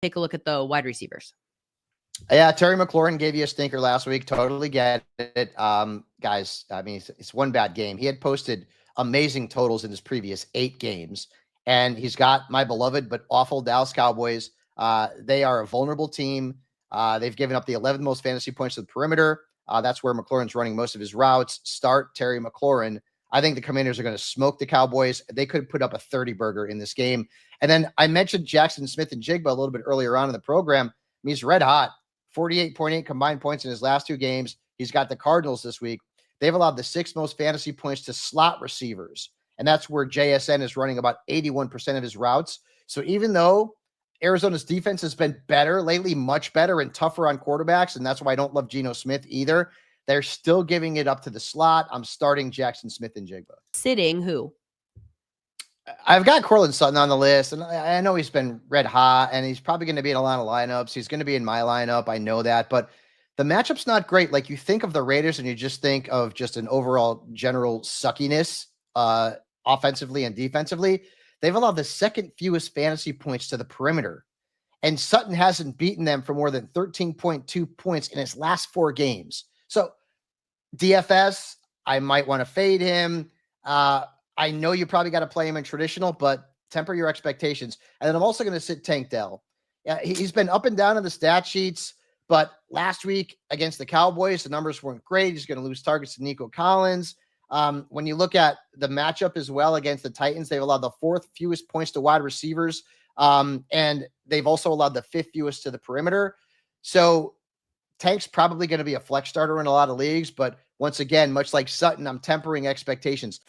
take a look at the wide receivers. Yeah, Terry McLaurin gave you a stinker last week. Totally get it. Guys, I mean, it's one bad game. He had posted amazing totals in his previous 8 games, and he's got my beloved but awful Dallas Cowboys. They are a vulnerable team. They've given up the 11th most fantasy points to the perimeter. That's where McLaurin's running most of his routes. Start Terry McLaurin. I think the Commanders are going to smoke the Cowboys. They could put up a 30-burger in this game. And then I mentioned Jackson Smith-Njigba a little bit earlier on in the program. I mean, he's red hot. 48.8 combined points in his last 2 games. He's got the Cardinals this week. They've allowed the 6th most fantasy points to slot receivers, and that's where JSN is running about 81% of his routes. So even though Arizona's defense has been better lately, much better and tougher on quarterbacks, and that's why I don't love Geno Smith either, they're still giving it up to the slot. I'm starting Jackson Smith-Njigba. Sitting who? I've got Courtland Sutton on the list, and I know he's been red hot, and he's probably going to be in a lot of lineups. He's going to be in my lineup. I know that, but the matchup's not great. Like, you think of the Raiders, and you just think of just an overall general suckiness offensively and defensively. They've allowed the 2nd fewest fantasy points to the perimeter, and Sutton hasn't beaten them for more than 13.2 points in his last 4 games. So DFS, I might want to fade him. I know you probably got to play him in traditional, but temper your expectations. And then I'm also going to sit Tank Dell. He's been up and down in the stat sheets, but last week against the Cowboys, the numbers weren't great. He's going to lose targets to Nico Collins. When you look at the matchup as well against the Titans, they've allowed the 4th fewest points to wide receivers, and they've also allowed the 5th fewest to the perimeter. So Tank's probably going to be a flex starter in a lot of leagues, but once again, much like Sutton, I'm tempering expectations.